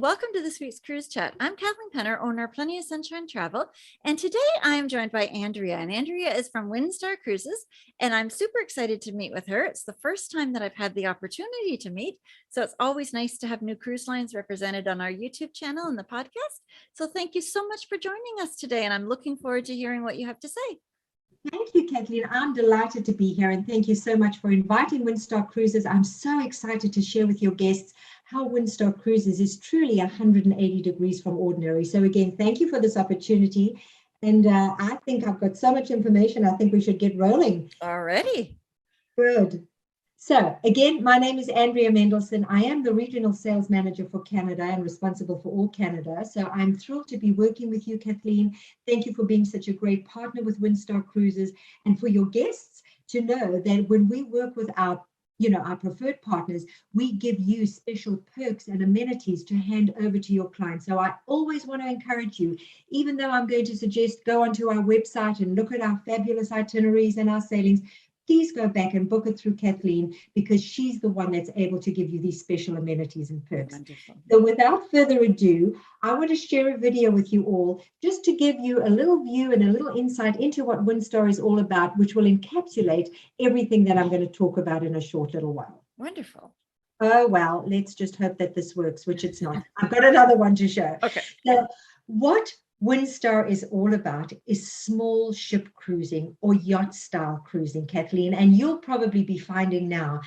welcome to this week's Cruise Chat. I'm Kathleen Penner, owner of Plenty of Sunshine Travel, and today I am joined by Andrea, and Andrea is from Windstar Cruises, and I'm super excited to meet with her. It's the first time that I've had the opportunity to meet, so it's always nice to have new cruise lines represented on our YouTube channel and the podcast. So thank you so much for joining us today, and I'm looking forward to hearing what you have to say. Thank you, Kathleen. I'm delighted to be here, and thank you so much for inviting Windstar Cruises. I'm so excited to share with your guests how Windstar Cruises is truly 180 degrees from ordinary. So again, thank you for this opportunity. And I think I've got so much information. I think we should get rolling. Already. Good. So again, my name is Andrea Mendelson. I am the Regional Sales Manager for Canada and responsible for all Canada. So I'm thrilled to be working with you, Kathleen. Thank you for being such a great partner with Windstar Cruises, and for your guests to know that when we work with our preferred partners, we give you special perks and amenities to hand over to your clients. So I always want to encourage you, even though I'm going to suggest go onto our website and look at our fabulous itineraries and our sailings, please go back and book it through Kathleen, because she's the one that's able to give you these special amenities and perks. Wonderful. So without further ado, I want to share a video with you all just to give you a little view and a little insight into what Windstar is all about, which will encapsulate everything that I'm going to talk about in a short little while. Wonderful. Oh, well, let's just hope that this works, which it's not. I've got another one to show. Okay. So what Windstar is all about is small ship cruising or yacht style cruising, Kathleen. And you'll probably be finding now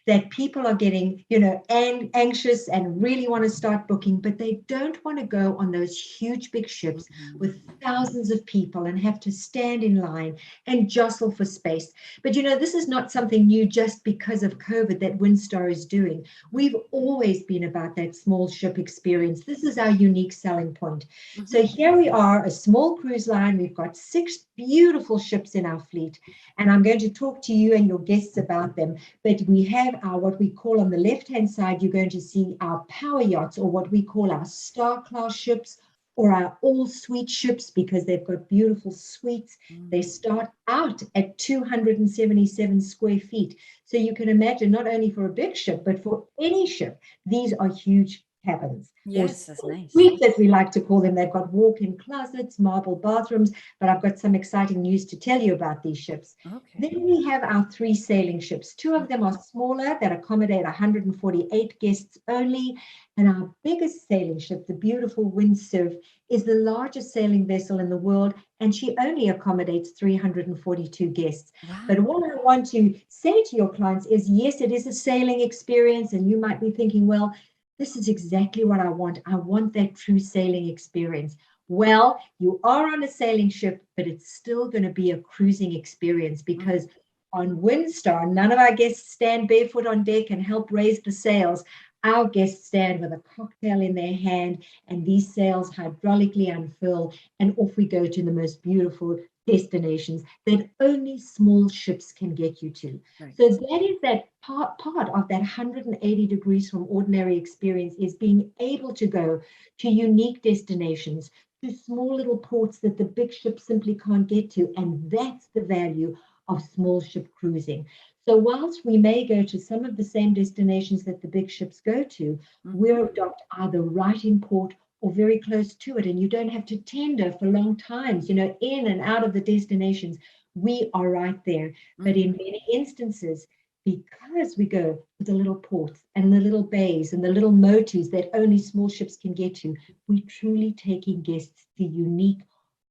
that people are getting, anxious and really want to start booking, but they don't want to go on those huge big ships with thousands of people and have to stand in line and jostle for space. But this is not something new just because of COVID that Windstar is doing. We've always been about that small ship experience. This is our unique selling point. So here we are, a small cruise line. We've got 6 beautiful ships in our fleet, and I'm going to talk to you and your guests about them. But we have our, what we call on the left-hand side, you're going to see our power yachts, or what we call our star class ships, or our all-suite ships, because they've got beautiful suites. They start out at 277 square feet. So you can imagine, not only for a big ship, but for any ship, these are huge cabins. Yes, that's nice. Suites, as we like to call them. They've got walk-in closets, marble bathrooms, but I've got some exciting news to tell you about these ships. Okay. Then we have our 3 sailing ships. 2 of them are smaller, that accommodate 148 guests only. And our biggest sailing ship, the beautiful Windsurf, is the largest sailing vessel in the world, and she only accommodates 342 guests. Wow. But what I want to say to your clients is, yes, it is a sailing experience, and you might be thinking, well, this is exactly what I want. I want that true sailing experience. Well, you are on a sailing ship, but it's still going to be a cruising experience, because on Windstar, none of our guests stand barefoot on deck and help raise the sails. Our guests stand with a cocktail in their hand, and these sails hydraulically unfurl, and off we go to the most beautiful destinations that only small ships can get you to. Right. So that is that part of that 180 degrees from ordinary experience, is being able to go to unique destinations, to small little ports that the big ships simply can't get to. And that's the value of small ship cruising. So whilst we may go to some of the same destinations that the big ships go to, we're docked either right in port or very close to it, and you don't have to tender for long times, in and out of the destinations. We are right there. But in many instances, because we go to the little ports and the little bays and the little motus that only small ships can get to, we're truly taking guests to unique,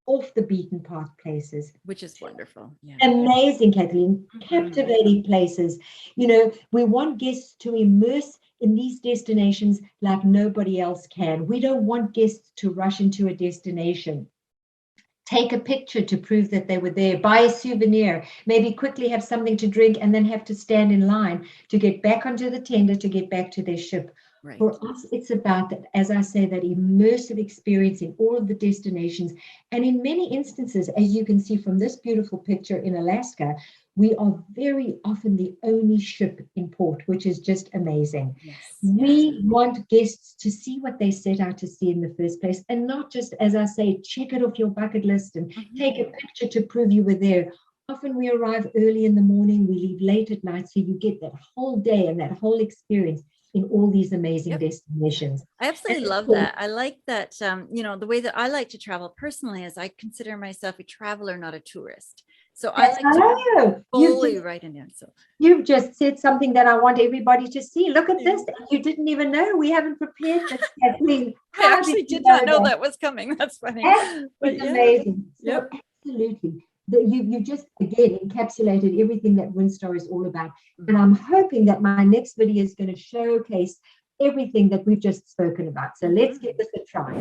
off the beaten path places. Which is wonderful. Yeah. Amazing, Kathleen. Captivating places. We want guests to immerse in these destinations like nobody else can. We don't want guests to rush into a destination, take a picture to prove that they were there, buy a souvenir, maybe quickly have something to drink, and then have to stand in line to get back onto the tender to get back to their ship. Right. For us, it's about that, as I say, that immersive experience in all of the destinations. And in many instances, as you can see from this beautiful picture in Alaska, we are very often the only ship in port, which is just amazing. Yes. We want guests to see what they set out to see in the first place, and not just, as I say, check it off your bucket list and take a picture to prove you were there. Often we arrive early in the morning, we leave late at night, so you get that whole day and that whole experience. in all these amazing Yep. destinations. I absolutely And love that. I like that, the way that I like to travel personally is I consider myself a traveler, not a tourist. So I like to be oh, fully right in there. So you've just said something that I want everybody to see. Look at this. yeah. You didn't even know. We haven't prepared this, Kathleen. I How did actually you did know not know that? that was coming. That's funny. But It's yeah. amazing. So Yep. absolutely. You just again encapsulated everything that Windstar is all about. Mm-hmm. And I'm hoping that my next video is going to showcase everything that we've just spoken about. So let's give this a try.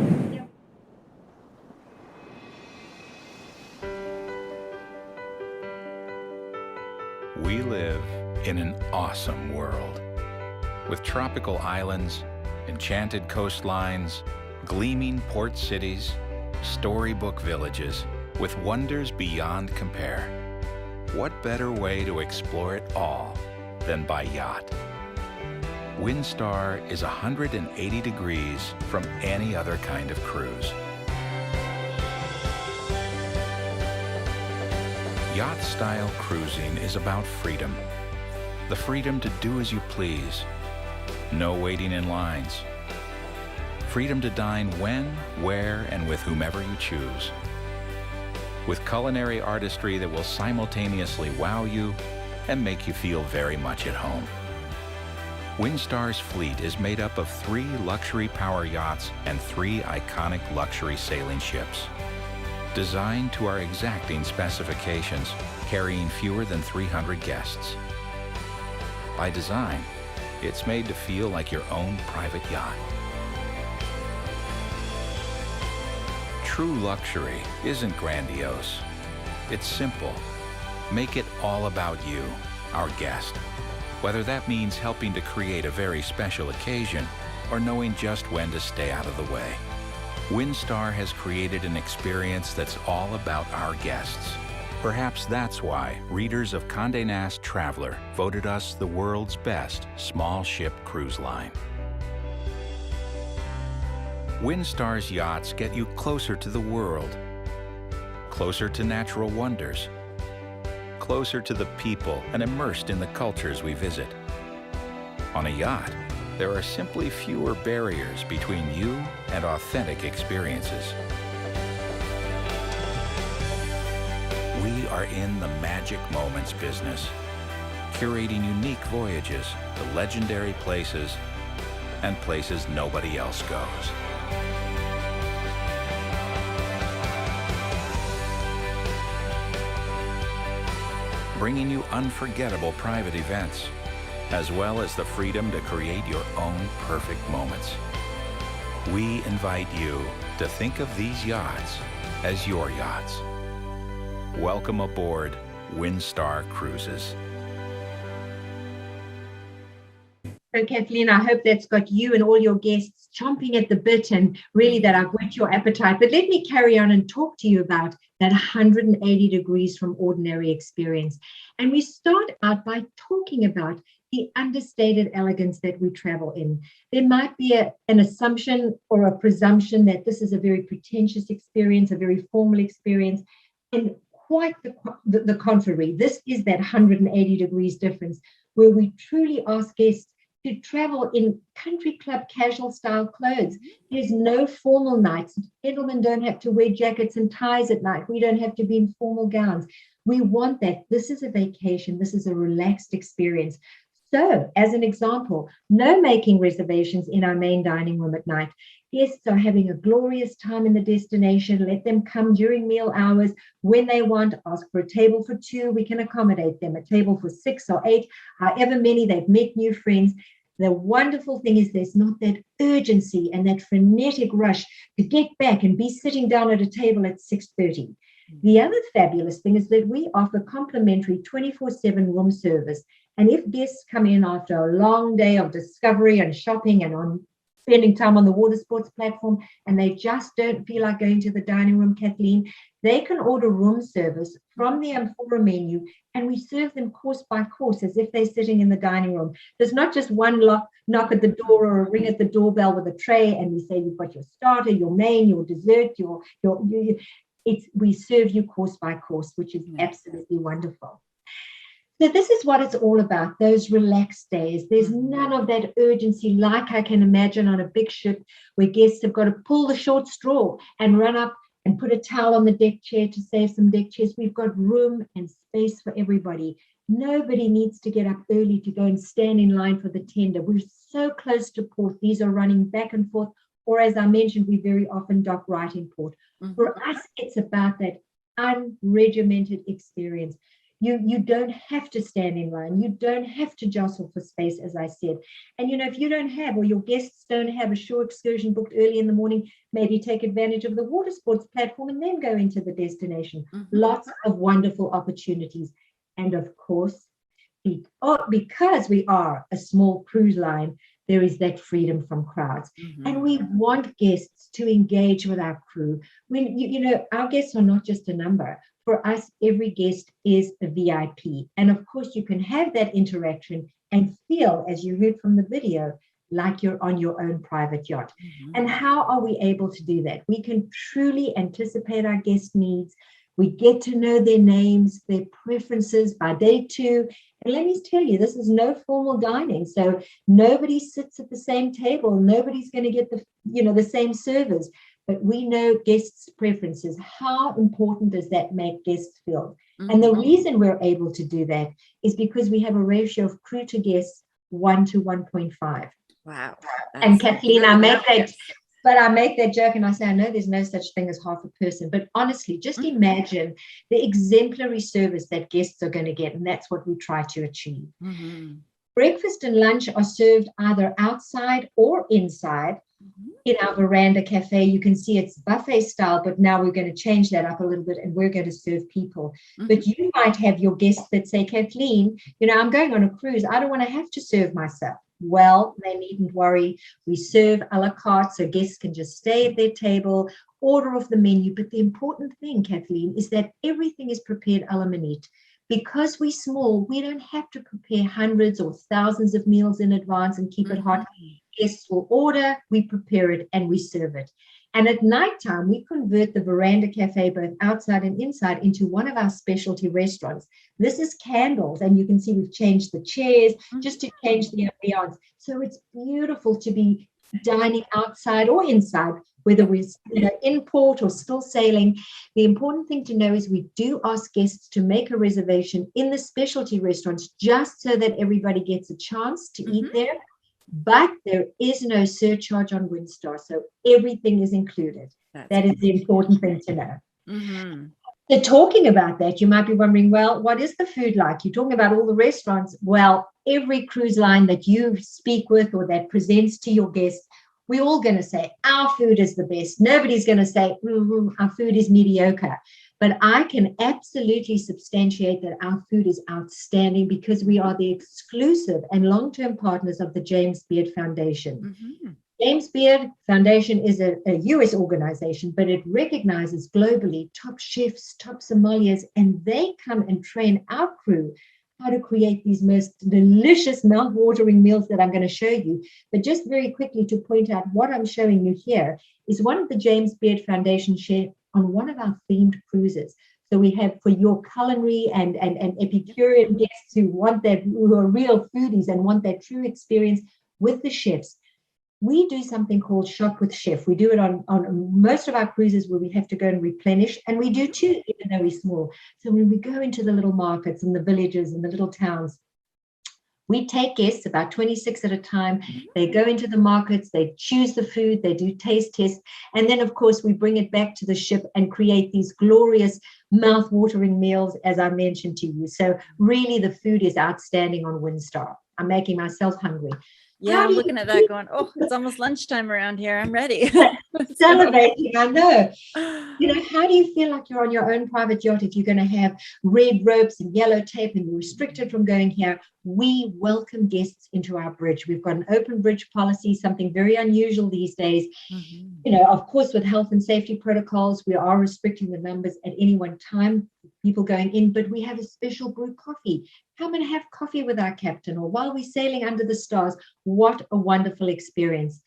We live in an awesome world with tropical islands, enchanted coastlines, gleaming port cities, storybook villages with wonders beyond compare. What better way to explore it all than by yacht? Windstar is 180 degrees from any other kind of cruise. Yacht-style cruising is about freedom. The freedom to do as you please. No waiting in lines. Freedom to dine when, where, and with whomever you choose. With culinary artistry that will simultaneously wow you and make you feel very much at home. Windstar's fleet is made up of 3 luxury power yachts and 3 iconic luxury sailing ships. Designed to our exacting specifications, carrying fewer than 300 guests. By design, it's made to feel like your own private yacht. True luxury isn't grandiose. It's simple. Make it all about you, our guest. Whether that means helping to create a very special occasion or knowing just when to stay out of the way. Windstar has created an experience that's all about our guests. Perhaps that's why readers of Condé Nast Traveler voted us the world's best small ship cruise line. Windstar's yachts get you closer to the world, closer to natural wonders, closer to the people and immersed in the cultures we visit. On a yacht, there are simply fewer barriers between you and authentic experiences. We are in the magic moments business, curating unique voyages to legendary places and places nobody else goes. Bringing you unforgettable private events, as well as the freedom to create your own perfect moments. We invite you to think of these yachts as your yachts. Welcome aboard Windstar Cruises. So Kathleen, I hope that's got you and all your guests chomping at the bit and really that I've whet your appetite. But let me carry on and talk to you about that 180 degrees from ordinary experience. And we start out by talking about the understated elegance that we travel in. There might be an assumption or a presumption that this is a very pretentious experience, a very formal experience, and quite the contrary. This is that 180 degrees difference where we truly ask guests to travel in country club casual style clothes. There's no formal nights. Gentlemen don't have to wear jackets and ties at night. We don't have to be in formal gowns. We want that. This is a vacation. This is a relaxed experience. So, as an example, no making reservations in our main dining room at night. Guests are having a glorious time in the destination. Let them come during meal hours when they want. Ask for a table for 2. We can accommodate them. A table for 6 or 8, however many. They've met new friends. The wonderful thing is there's not that urgency and that frenetic rush to get back and be sitting down at a table at 6:30. The other fabulous thing is that we offer complimentary 24/7 room service. And if guests come in after a long day of discovery and shopping and on spending time on the water sports platform, and they just don't feel like going to the dining room, Kathleen, they can order room service from the Amphora menu, and we serve them course by course as if they're sitting in the dining room. There's not just one knock at the door or a ring at the doorbell with a tray, and we say you've got your starter, your main, your dessert, we serve you course by course, which is absolutely wonderful. So this is what it's all about, those relaxed days. There's none of that urgency like I can imagine on a big ship where guests have got to pull the short straw and run up and put a towel on the deck chair to save some deck chairs. We've got room and space for everybody. Nobody needs to get up early to go and stand in line for the tender. We're so close to port. These are running back and forth. Or as I mentioned, we very often dock right in port. For us, it's about that unregimented experience. You don't have to stand in line. You don't have to jostle for space, as I said. And, if you don't have, or your guests don't have a shore excursion booked early in the morning, maybe take advantage of the water sports platform and then go into the destination. Lots of wonderful opportunities. And of course, because we are a small cruise line, there is that freedom from crowds. And we want guests to engage with our crew. When our guests are not just a number. For us, every guest is a VIP. And of course, you can have that interaction and feel, as you heard from the video, like you're on your own private yacht. And how are we able to do that? We can truly anticipate our guest needs. We get to know their names, their preferences by day 2. And let me tell you, this is no formal dining. So nobody sits at the same table. Nobody's going to get the same servers. But we know guests' preferences. How important does that make guests feel? And the reason we're able to do that is because we have a ratio of crew to guests 1 to 1.5. Wow. And Kathleen, I make that joke and I say, I know there's no such thing as half a person, but honestly, just imagine the exemplary service that guests are going to get. And that's what we try to achieve. Breakfast and lunch are served either outside or inside. In our veranda cafe, you can see it's buffet style, but now we're going to change that up a little bit and we're going to serve people. But you might have your guests that say, Kathleen, I'm going on a cruise. I don't want to have to serve myself. Well, they needn't worry. We serve a la carte, so guests can just stay at their table, order off the menu. But the important thing, Kathleen, is that everything is prepared a la minute. Because we're small, we don't have to prepare hundreds or thousands of meals in advance and keep it hot. Guests will order, we prepare it, and we serve it. And at nighttime, we convert the veranda cafe, both outside and inside, into one of our specialty restaurants. This is candles, and you can see we've changed the chairs just to change the ambiance. So it's beautiful to be dining outside or inside, whether we're in port or still sailing. The important thing to know is we do ask guests to make a reservation in the specialty restaurants just so that everybody gets a chance to eat there. But there is no surcharge on Windstar, so everything is included. That is the important thing to know. So talking about that, you might be wondering, well, what is the food like? You're talking about all the restaurants. Well, every cruise line that you speak with or that presents to your guests, we're all going to say our food is the best. Nobody's going to say our food is mediocre. But I can absolutely substantiate that our food is outstanding because we are the exclusive and long-term partners of the James Beard Foundation. James Beard Foundation is a US organization, but it recognizes globally top chefs, top sommeliers, and they come and train our crew how to create these most delicious, mouth-watering meals that I'm going to show you. But just very quickly to point out what I'm showing you here is one of the James Beard Foundation chefs on one of our themed cruises. So we have for your culinary and Epicurean guests who are real foodies and want that true experience with the chefs. We do something called Shop with Chef. We do it on most of our cruises where we have to go and replenish, and we do too, even though we're small. So when we go into the little markets and the villages and the little towns, we take guests, about 26 at a time. They go into the markets, they choose the food, they do taste tests, and then, of course, we bring it back to the ship and create these glorious, mouth-watering meals, as I mentioned to you. So really, the food is outstanding on Windstar. I'm making myself hungry. Yeah, I'm looking at that going, oh, it's almost lunchtime around here. I'm ready. Celebrating, I know. How do you feel like you're on your own private yacht if you're going to have red ropes and yellow tape and you're restricted from going here? We welcome guests into our bridge. We've got an open bridge policy, something very unusual these days. Of course, with health and safety protocols, we are restricting the numbers at any one time, people going in, but we have a special brew coffee. Come and have coffee with our captain, or while we're sailing under the stars. What a wonderful experience.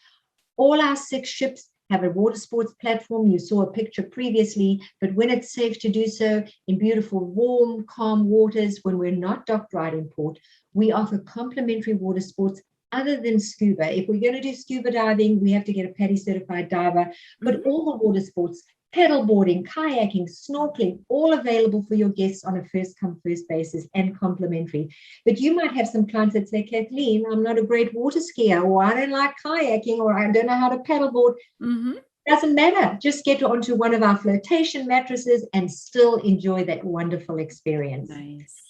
All our 6 ships have a water sports platform. You saw a picture previously, but when it's safe to do so in beautiful, warm, calm waters, when we're not docked right in port, we offer complimentary water sports other than scuba. If we're going to do scuba diving, we have to get a PADI certified diver, but all the water sports, paddleboarding, kayaking, snorkeling, all available for your guests on a first come first basis and complimentary. But you might have some clients that say, Kathleen, I'm not a great water skier, or I don't like kayaking, or I don't know how to paddleboard. Doesn't matter. Just get onto one of our flotation mattresses and still enjoy that wonderful experience. Nice.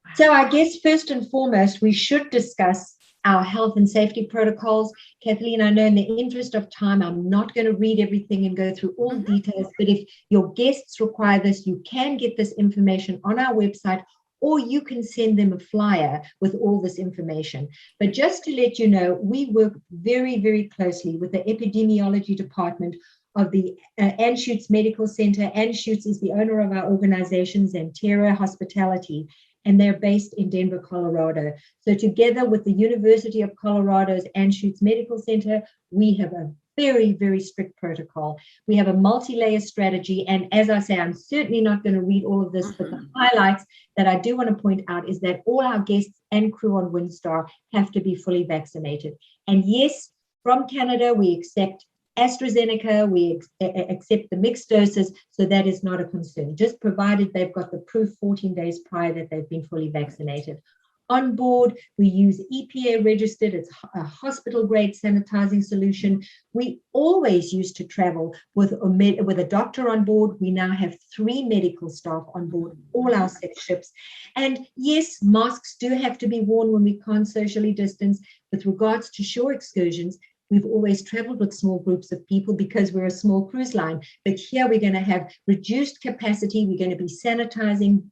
Wow. So I guess first and foremost, we should discuss our health and safety protocols. Kathleen, I know in the interest of time, I'm not going to read everything and go through all the details, but if your guests require this, you can get this information on our website, or you can send them a flyer with all this information. But just to let you know, we work very, very closely with the epidemiology department of the Anschutz Medical Center. Anschutz is the owner of our organization, Xanterra Hospitality, and they're based in Denver, Colorado. So together with the University of Colorado's Anschutz Medical Center, we have a very, very strict protocol. We have a multi-layer strategy. And as I say, I'm certainly not going to read all of this, but the highlights that I do want to point out is that all our guests and crew on Windstar have to be fully vaccinated. And yes, from Canada, we accept AstraZeneca, we accept the mixed doses, so that is not a concern, just provided they've got the proof 14 days prior that they've been fully vaccinated. On board, we use EPA registered, it's a hospital grade sanitizing solution. We always used to travel with a doctor on board. We now have 3 medical staff on board all our 6 ships. And yes, masks do have to be worn when we can't socially distance. With regards to shore excursions, we've always traveled with small groups of people because we're a small cruise line. But here we're going to have reduced capacity. We're going to be sanitizing,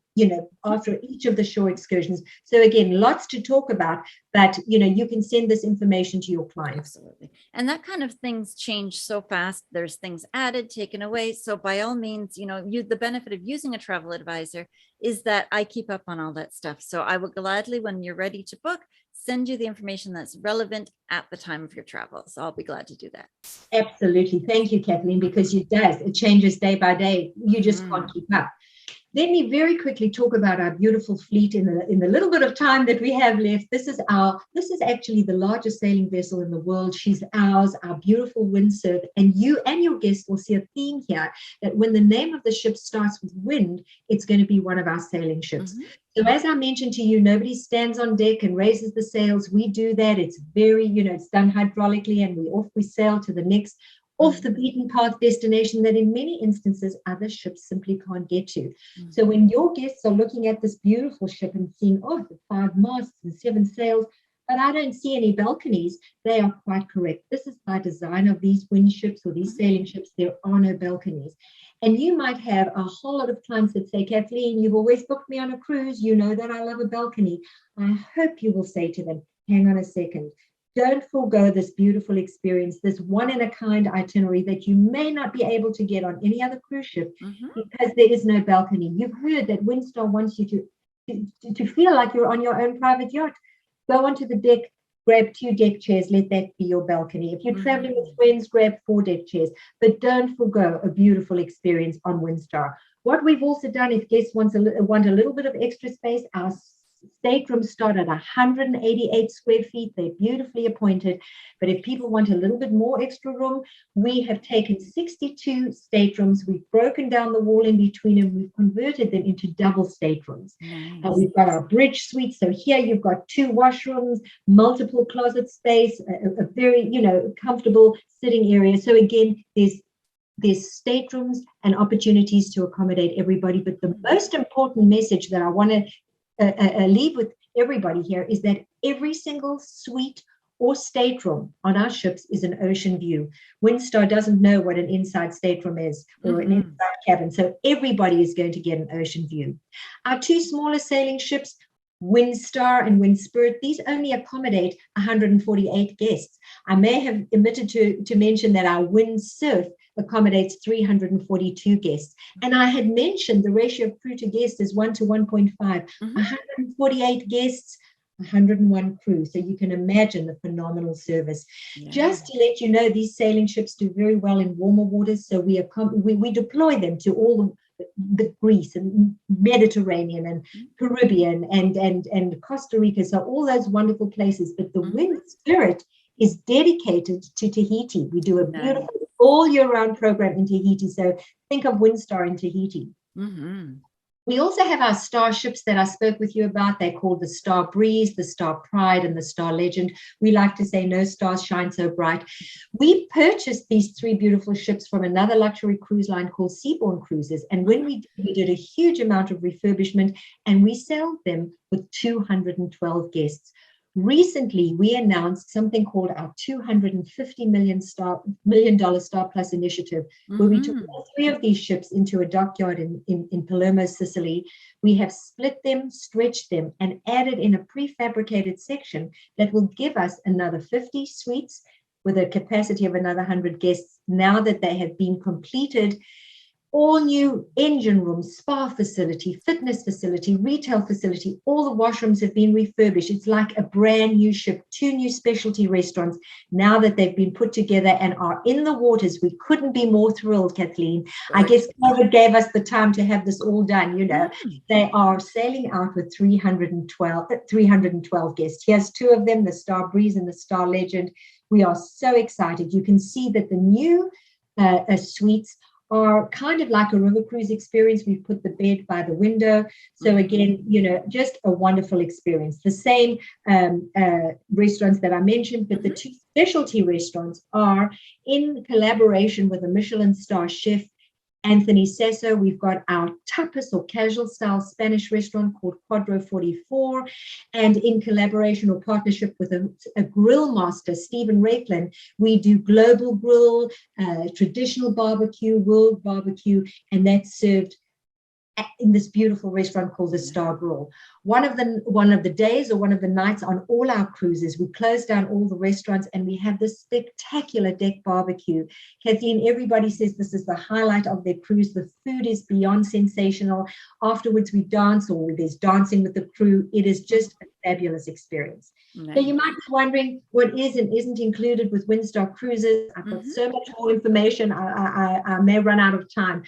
after each of the shore excursions. So again, lots to talk about, but, you can send this information to your clients. Absolutely. And that kind of things change so fast. There's things added, taken away. So by all means, the benefit of using a travel advisor is that I keep up on all that stuff. So I will gladly, when you're ready to book, send you the information that's relevant at the time of your travel. So I'll be glad to do that. Absolutely. Thank you, Kathleen, because it does. It changes day by day. You just can't keep up. Let me very quickly talk about our beautiful fleet in the little bit of time that we have left. This is actually the largest sailing vessel in the world. She's ours, our beautiful windsurf. And you and your guests will see a theme here that when the name of the ship starts with wind, it's going to be one of our sailing ships. So as I mentioned to you, nobody stands on deck and raises the sails. We do that. It's very, it's done hydraulically, and we sail to the next off the beaten path destination that in many instances other ships simply can't get to. So when your guests are looking at this beautiful ship and seeing, the 5 masts and 7 sails, but I don't see any balconies, they are quite correct. This is by design of these wind ships or these sailing ships. There are no balconies. And you might have a whole lot of clients that say, Kathleen, you've always booked me on a cruise. You know that I love a balcony. I hope you will say to them, hang on a second. Don't forego this beautiful experience, this one-in-a-kind itinerary that you may not be able to get on any other cruise ship because there is no balcony. You've heard that Windstar wants you to feel like you're on your own private yacht. Go onto the deck, grab 2 deck chairs, let that be your balcony. If you're traveling with friends, grab 4 deck chairs, but don't forego a beautiful experience on Windstar. What we've also done, if guests want a little bit of extra space, our staterooms start at 188 square feet. They're beautifully appointed. But if people want a little bit more extra room, we have taken 62 staterooms. We've broken down the wall in between and we've converted them into double staterooms. Nice. We've got our bridge suite. So here you've got 2 washrooms, multiple closet space, a very, comfortable sitting area. So again, there's staterooms and opportunities to accommodate everybody. But the most important message that I want to leave with everybody here is that every single suite or stateroom on our ships is an ocean view. Windstar doesn't know what an inside stateroom is or an inside cabin, so everybody is going to get an ocean view. Our 2 smaller sailing ships, Windstar and Windspirit, these only accommodate 148 guests. I may have omitted to mention that our Windsurf accommodates 342 guests. And I had mentioned the ratio of crew to guest is 1 to 1.5. 148 guests, 101 crew. So you can imagine the phenomenal service. Yeah. Just to let you know, these sailing ships do very well in warmer waters. So we deploy them to all the Greece and Mediterranean and Caribbean and Costa Rica. So all those wonderful places. But the Wind Spirit is dedicated to Tahiti. We do a beautiful all year round program in Tahiti. So think of Windstar in Tahiti. Mm-hmm. We also have our star ships that I spoke with you about. They're called the Star Breeze, the Star Pride, and the Star Legend. We like to say no stars shine so bright. We purchased these 3 beautiful ships from another luxury cruise line called Seabourn Cruises. And when we did a huge amount of refurbishment, and we sailed them with 212 guests. Recently, we announced something called our $250 million Star Plus initiative, where we took all 3 of these ships into a dockyard in Palermo, Sicily. We have split them, stretched them, and added in a prefabricated section that will give us another 50 suites with a capacity of another 100 guests now that they have been completed. All new engine rooms, spa facility, fitness facility, retail facility, all the washrooms have been refurbished. It's like a brand new ship, 2 new specialty restaurants now that they've been put together and are in the waters. We couldn't be more thrilled, Kathleen. I guess COVID gave us the time to have this all done, you know. They are sailing out with 312 guests. Here's 2 of them, the Star Breeze and the Star Legend. We are so excited. You can see that the new suites are kind of like a river cruise experience. We've put the bed by the window. So again, you know, just a wonderful experience. The same restaurants that I mentioned, but the 2 specialty restaurants are in collaboration with a Michelin star chef, Anthony Sesso. We've got our tapas or casual style Spanish restaurant called Quadro 44. And in collaboration or partnership with a grill master, Stephen Rapeland, we do global grill, traditional barbecue, world barbecue, and that's served in this beautiful restaurant called the Star Grill. One of the days or one of the nights on all our cruises, we close down all the restaurants and we have this spectacular deck barbecue. Kathleen, everybody says this is the highlight of their cruise. The food is beyond sensational. Afterwards, we dance, or there's dancing with the crew. It is just a fabulous experience. Nice. So you might be wondering what is and isn't included with Windstar Cruises. I've got so much more information. I may run out of time.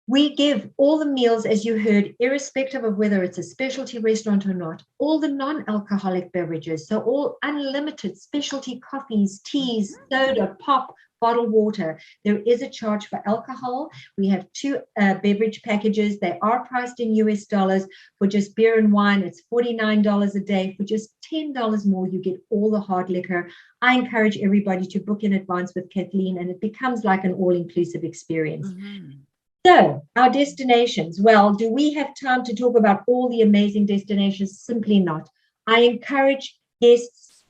We give all the meals, as you heard, irrespective of whether it's a specialty restaurant or not, all the non-alcoholic beverages, so all unlimited specialty coffees, teas, soda, pop, bottled water. There is a charge for alcohol. We have 2 beverage packages. They are priced in US dollars. For just beer and wine, it's $49 a day. For just $10 more, you get all the hard liquor. I encourage everybody to book in advance with Kathleen, and it becomes like an all-inclusive experience. So our destinations, well, do we have time to talk about all the amazing destinations? Simply not. I encourage guests,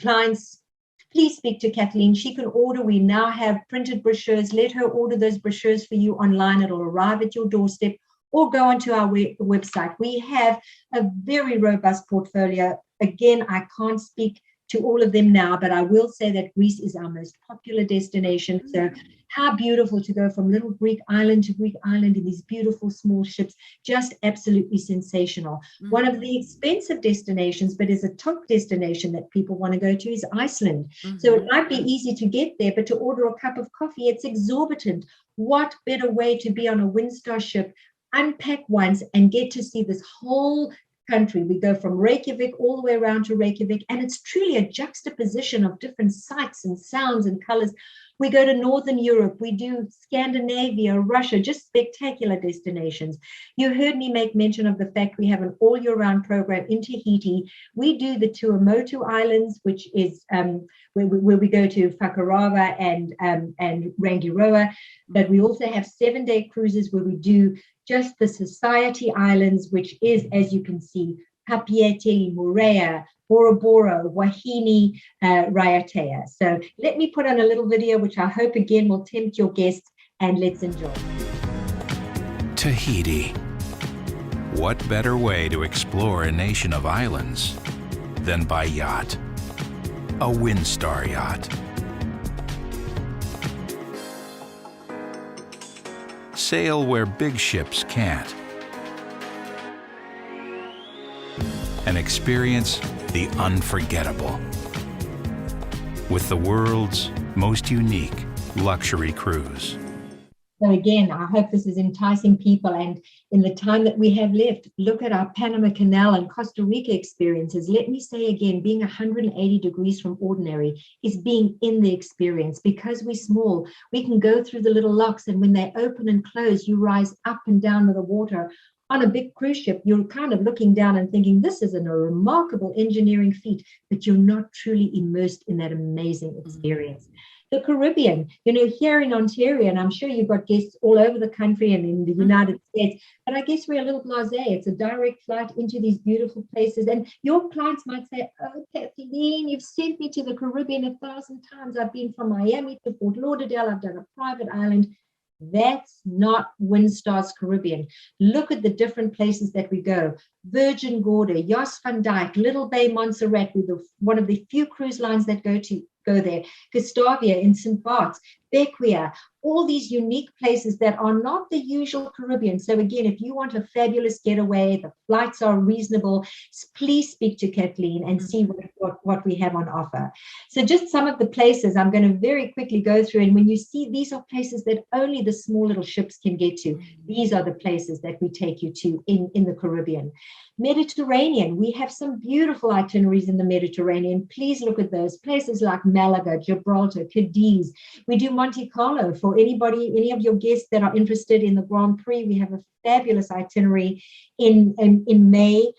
clients, please speak to Kathleen. She can order. We now have printed brochures. Let her order those brochures for you online. It'll arrive at your doorstep, or go onto our website. We have a very robust portfolio. Again, I can't speak to all of them now, but I will say that Greece is our most popular destination. So how beautiful to go from little Greek island to Greek island in these beautiful small ships, just absolutely sensational. One of the expensive destinations, but is a top destination that people want to go to, is Iceland. So it might be easy to get there, but to order a cup of coffee, it's exorbitant. What better way to be on a Windstar ship, unpack once and get to see this whole country. We go from Reykjavik all the way around to Reykjavik, and it's truly a juxtaposition of different sights and sounds and colors. We go to Northern Europe, we do Scandinavia, Russia, just spectacular destinations. You heard me make mention of the fact we have an all year round program in Tahiti. We do the Tuamotu Islands, which is where we go to Whakarawa and Rangiroa, but we also have 7-day cruises where we do just the Society Islands, which is, as you can see, Papeete, Moorea, Bora Bora, Wahine, Raiatea. So let me put on a little video, which I hope again will tempt your guests, and let's enjoy. Tahiti. What better way to explore a nation of islands than by yacht? A Windstar yacht. Sail where big ships can't. and experience the unforgettable with the world's most unique luxury cruise. So again, I hope this is enticing people. And in the time that we have left, look at our Panama Canal and Costa Rica experiences. Let me say again, being 180 degrees from ordinary is being in the experience. Because we're small, we can go through the little locks, and when they open and close, you rise up and down with the water. On a big cruise ship, you're kind of looking down and thinking, this is a remarkable engineering feat, but you're not truly immersed in that amazing experience. The Caribbean, here in Ontario, and I'm sure you've got guests all over the country and in the United States, but I guess we're a little blasé. It's a direct flight into these beautiful places. And your clients might say, oh, Kathleen, you've sent me to the Caribbean 1,000 times. I've been from Miami to Fort Lauderdale. I've done a private island. That's not Windstar's Caribbean. Look at the different places that we go. Virgin Gorda, Yas Van Dyke, Little Bay Montserrat. We're one of the few cruise lines that go there. Gustavia in St. Bart's, Bequia, all these unique places that are not the usual Caribbean. So again, if you want a fabulous getaway, the flights are reasonable, please speak to Kathleen and see what we have on offer. So just some of the places I'm going to very quickly go through. And when you see, these are places that only the small little ships can get to. These are the places that we take you to in the Caribbean. Mediterranean, we have some beautiful itineraries in the Mediterranean. Please look at those places like Malaga, Gibraltar, Cadiz. We do Monte Carlo. For any of your guests that are interested in the Grand Prix, we have a fabulous itinerary in May.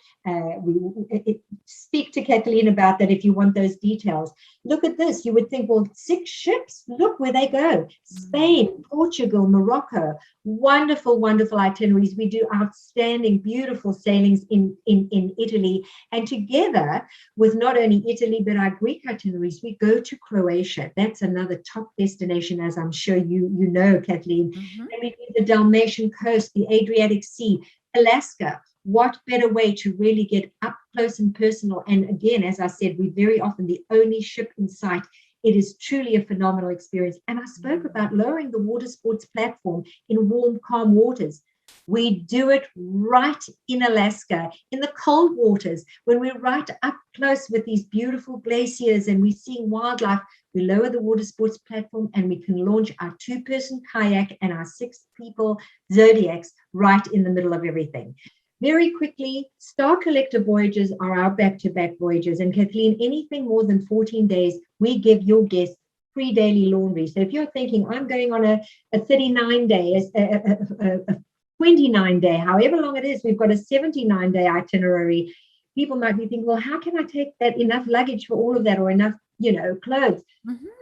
Speak to Kathleen about that if you want those details. Look at this. You would think, well, 6 ships, look where they go. Spain, Portugal, Morocco, wonderful, wonderful itineraries. We do outstanding, beautiful sailings in Italy. And together with not only Italy, but our Greek itineraries, we go to Croatia. That's another top destination, as I'm sure you know, Kathleen. And we do the Dalmatian coast, the Adriatic Sea, Alaska. What better way to really get up close and personal? And again, as I said, we're very often the only ship in sight. It is truly a phenomenal experience. And I spoke about lowering the water sports platform in warm, calm waters. We do it right in Alaska, in the cold waters, when we're right up close with these beautiful glaciers and we're seeing wildlife. We lower the water sports platform and we can launch our 2-person kayak and our 6-people Zodiacs right in the middle of everything. Very quickly, Star Collector voyages are our back-to-back voyages. And Kathleen, anything more than 14 days, we give your guests free daily laundry. So if you're thinking, I'm going on a 39-day, a 29-day, however long it is, we've got a 79-day itinerary. People might be thinking, well, how can I take that enough luggage for all of that or enough, clothes?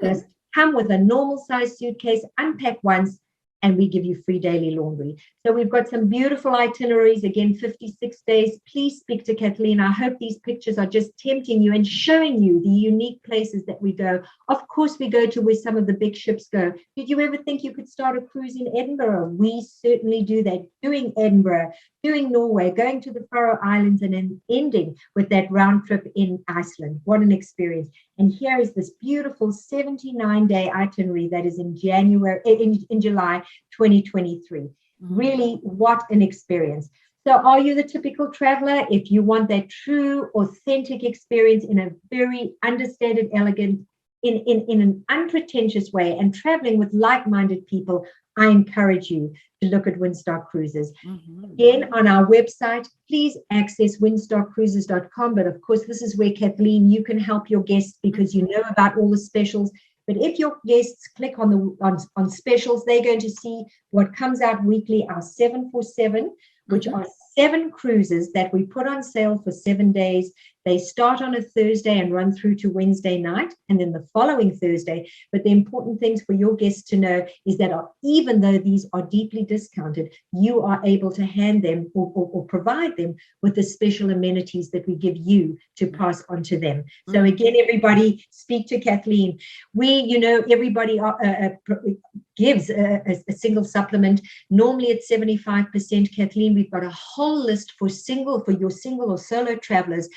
Just come with a normal size suitcase, unpack once, and we give you free daily laundry. So we've got some beautiful itineraries, again, 56 days. Please speak to Kathleen. I hope these pictures are just tempting you and showing you the unique places that we go. Of course, we go to where some of the big ships go. Did you ever think you could start a cruise in Edinburgh? We certainly do that. Doing Edinburgh, doing Norway, going to the Faroe Islands, and then ending with that round trip in Iceland. What an experience. And here is this beautiful 79-day itinerary that is in July 2023. Really, what an experience. So are you the typical traveler? If you want that true, authentic experience in a very understated, elegant, in an unpretentious way, and traveling with like-minded people, I encourage you to look at Windstar Cruises. Again, on our website, please access windstarcruises.com. But of course, this is where, Kathleen, you can help your guests because you know about all the specials. But if your guests click on specials, they're going to see what comes out weekly, our 747, which are 7 cruises that we put on sale for 7 days. They start on a Thursday and run through to Wednesday night, and then the following Thursday. But the important things for your guests to know is that even though these are deeply discounted, you are able to hand them or provide them with the special amenities that we give you to pass on to them. So again, everybody, speak to Kathleen. Everybody gives a single supplement. Normally it's 75%. Kathleen, we've got a whole list for your single or solo travelers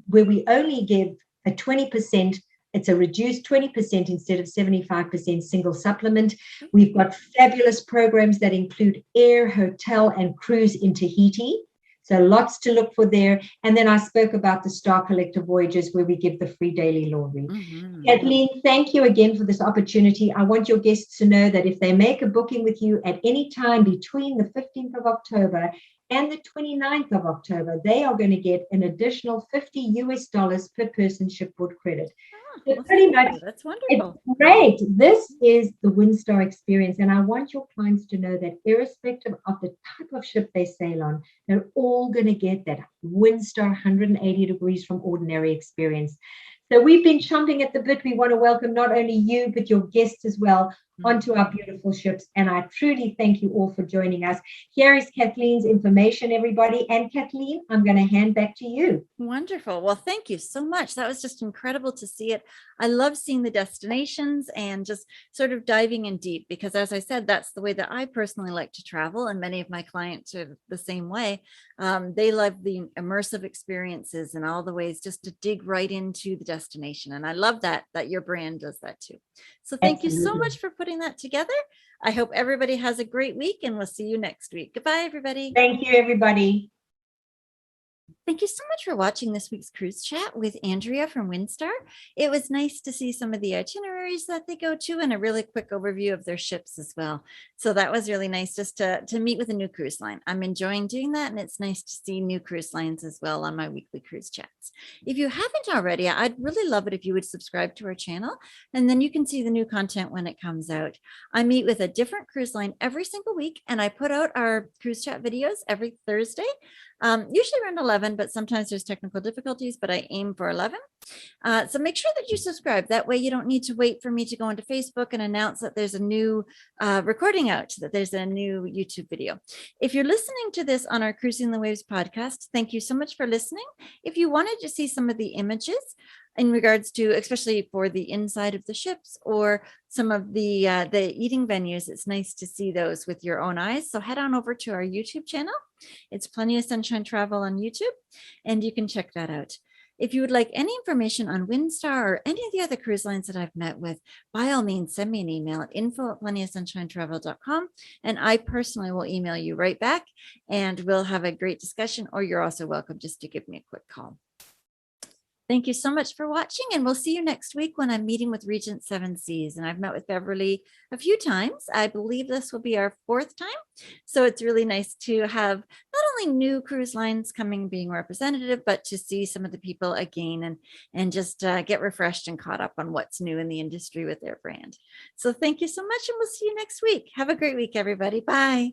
where we only give a 20%. It's a reduced 20% instead of 75% single supplement. We've got fabulous programs that include air, hotel, and cruise in Tahiti. So lots to look for there. And then I spoke about the Star Collector voyages where we give the free daily laundry. Kathleen, thank you again for this opportunity. I want your guests to know that if they make a booking with you at any time between the 15th of October and the 29th of October, they are going to get an additional $50 per person shipboard credit. So pretty much, that's wonderful. It's great. This is the Windstar experience, and I want your clients to know that irrespective of the type of ship they sail on, they're all going to get that Windstar 180 degrees from ordinary experience. So we've been chomping at the bit. We want to welcome not only you, but your guests as well onto our beautiful ships. And I truly thank you all for joining us. Here is Kathleen's information, everybody. And Kathleen, I'm going to hand back to you. Wonderful. Well, thank you so much. That was just incredible to see it. I love seeing the destinations and just sort of diving in deep, because as I said, that's the way that I personally like to travel. And many of my clients are the same way. They love the immersive experiences and all the ways just to dig right into the destination. And I love that your brand does that too. So thank you so much for putting that together. I hope everybody has a great week, and we'll see you next week. Goodbye, everybody. Thank you, everybody. Thank you so much for watching this week's cruise chat with Andrea from Windstar. It was nice to see some of the itineraries that they go to and a really quick overview of their ships as well. So that was really nice just to meet with a new cruise line. I'm enjoying doing that, and it's nice to see new cruise lines as well on my weekly cruise chats. If you haven't already, I'd really love it if you would subscribe to our channel, and then you can see the new content when it comes out. I meet with a different cruise line every single week, and I put out our cruise chat videos every Thursday. Usually around 11, but sometimes there's technical difficulties, but I aim for 11. So make sure that you subscribe. That way you don't need to wait for me to go into Facebook and announce that there's a new recording out, that there's a new YouTube video. If you're listening to this on our Cruising the Waves podcast, thank you so much for listening. If you wanted to see some of the images in regards to, especially for the inside of the ships or some of the eating venues, it's nice to see those with your own eyes. So head on over to our YouTube channel. It's Plenty of Sunshine Travel on YouTube, and you can check that out. If you would like any information on Windstar or any of the other cruise lines that I've met with, by all means, send me an email at info@plentyofsunshinetravel.com, and I personally will email you right back, and we'll have a great discussion, or you're also welcome just to give me a quick call. Thank you so much for watching, and we'll see you next week when I'm meeting with Regent Seven Seas. And I've met with Beverly a few times. I believe this will be our 4th time. So it's really nice to have not only new cruise lines coming, being representative, but to see some of the people again and just get refreshed and caught up on what's new in the industry with their brand. So thank you so much, and we'll see you next week. Have a great week, everybody. Bye.